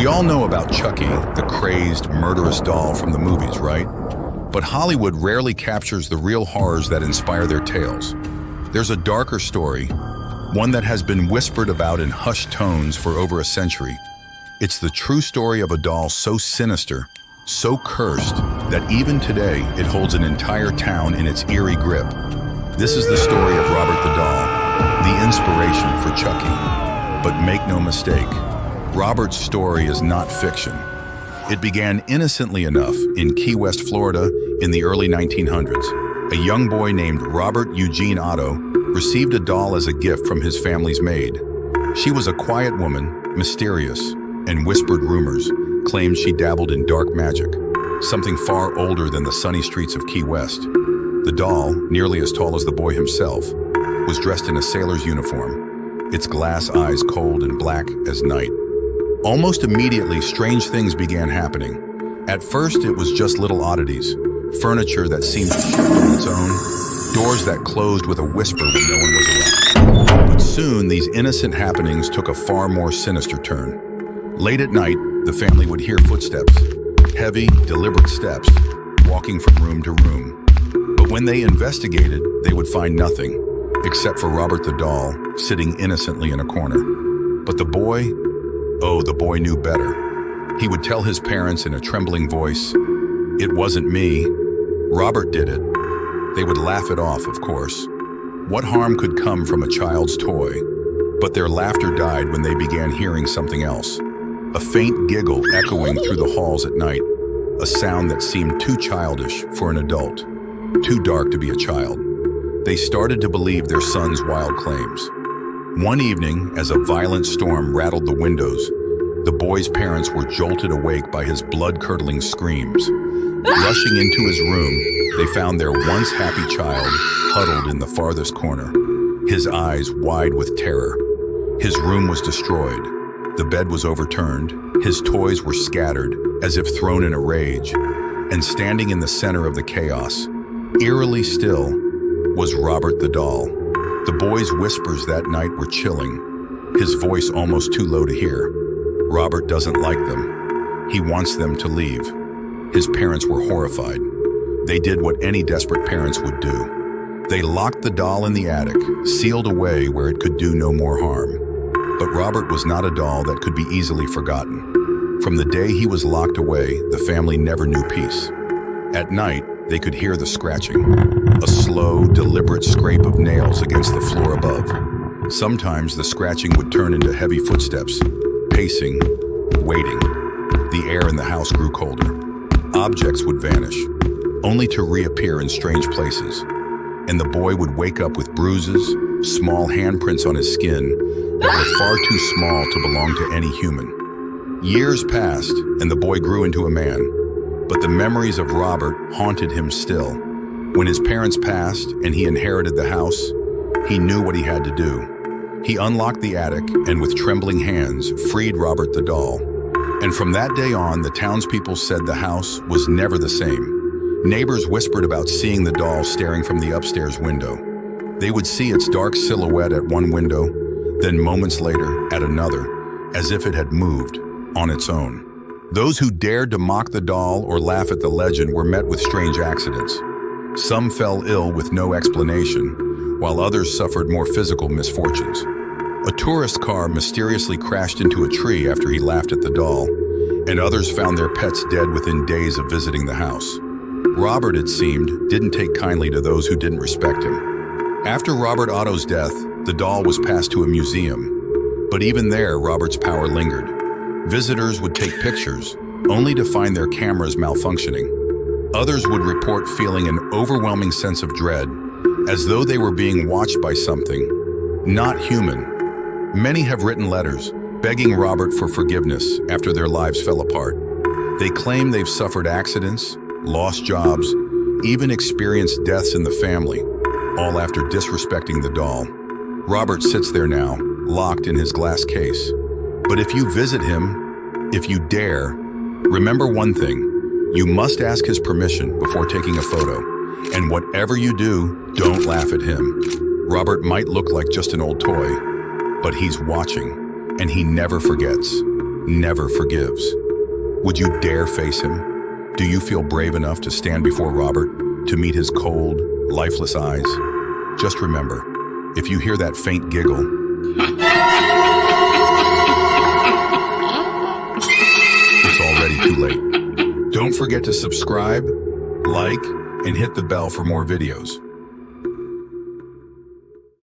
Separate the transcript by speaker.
Speaker 1: We all know about Chucky, the crazed, murderous doll from the movies, right? But Hollywood rarely captures the real horrors that inspire their tales. There's a darker story, one that has been whispered about in hushed tones for over a century. It's the true story of a doll so sinister, so cursed, that even today it holds an entire town in its eerie grip. This is the story of Robert the Doll, the inspiration for Chucky. But make no mistake, Robert's story is not fiction. It began innocently enough in Key West, Florida in the early 1900s. A young boy named Robert Eugene Otto received a doll as a gift from his family's maid. She was a quiet woman, mysterious, and whispered rumors claimed she dabbled in dark magic, something far older than the sunny streets of Key West. The doll, nearly as tall as the boy himself, was dressed in a sailor's uniform, its glass eyes cold and black as night. Almost immediately, strange things began happening. At first, it was just little oddities, furniture that seemed to shift on its own, doors that closed with a whisper when no one was around. But soon, these innocent happenings took a far more sinister turn. Late at night, the family would hear footsteps, heavy, deliberate steps, walking from room to room. But when they investigated, they would find nothing, except for Robert the doll, sitting innocently in a corner. But the boy knew better. He would tell his parents in a trembling voice, "It wasn't me. Robert did it." They would laugh it off, of course. What harm could come from a child's toy? But their laughter died when they began hearing something else. A faint giggle echoing through the halls at night, a sound that seemed too childish for an adult, too dark to be a child. They started to believe their son's wild claims. One evening, as a violent storm rattled the windows, the boy's parents were jolted awake by his blood-curdling screams. Rushing into his room, they found their once happy child huddled in the farthest corner, his eyes wide with terror. His room was destroyed. The bed was overturned. His toys were scattered, as if thrown in a rage. And standing in the center of the chaos, eerily still, was Robert the doll. The boy's whispers that night were chilling, his voice almost too low to hear. Robert doesn't like them. He wants them to leave. His parents were horrified. They did what any desperate parents would do. They locked the doll in the attic, sealed away where it could do no more harm. But Robert was not a doll that could be easily forgotten. From the day he was locked away, the family never knew peace. At night, they could hear the scratching, a slow, deliberate scrape of nails against the floor above. Sometimes the scratching would turn into heavy footsteps, pacing, waiting. The air in the house grew colder. Objects would vanish, only to reappear in strange places. And the boy would wake up with bruises, small handprints on his skin that were far too small to belong to any human. Years passed, and the boy grew into a man. But the memories of Robert haunted him still. When his parents passed and he inherited the house, he knew what he had to do. He unlocked the attic and with trembling hands freed Robert the doll. And from that day on, the townspeople said the house was never the same. Neighbors whispered about seeing the doll staring from the upstairs window. They would see its dark silhouette at one window, then moments later at another, as if it had moved on its own. Those who dared to mock the doll or laugh at the legend were met with strange accidents. Some fell ill with no explanation, while others suffered more physical misfortunes. A tourist car mysteriously crashed into a tree after he laughed at the doll, and others found their pets dead within days of visiting the house. Robert, it seemed, didn't take kindly to those who didn't respect him. After Robert Otto's death, the doll was passed to a museum, but even there, Robert's power lingered. Visitors would take pictures, only to find their cameras malfunctioning. Others would report feeling an overwhelming sense of dread, as though they were being watched by something not human. Many have written letters, begging Robert for forgiveness after their lives fell apart. They claim they've suffered accidents, lost jobs, even experienced deaths in the family, all after disrespecting the doll. Robert sits there now, locked in his glass case. But if you visit him, if you dare, remember one thing: you must ask his permission before taking a photo. And whatever you do, don't laugh at him. Robert might look like just an old toy, but he's watching, and he never forgets. never forgives. Would you dare face him? Do you feel brave enough to stand before Robert, to meet his cold, lifeless eyes? Just remember, if you hear that faint giggle, it's already too late. Don't forget to subscribe, like, and hit the bell for more videos.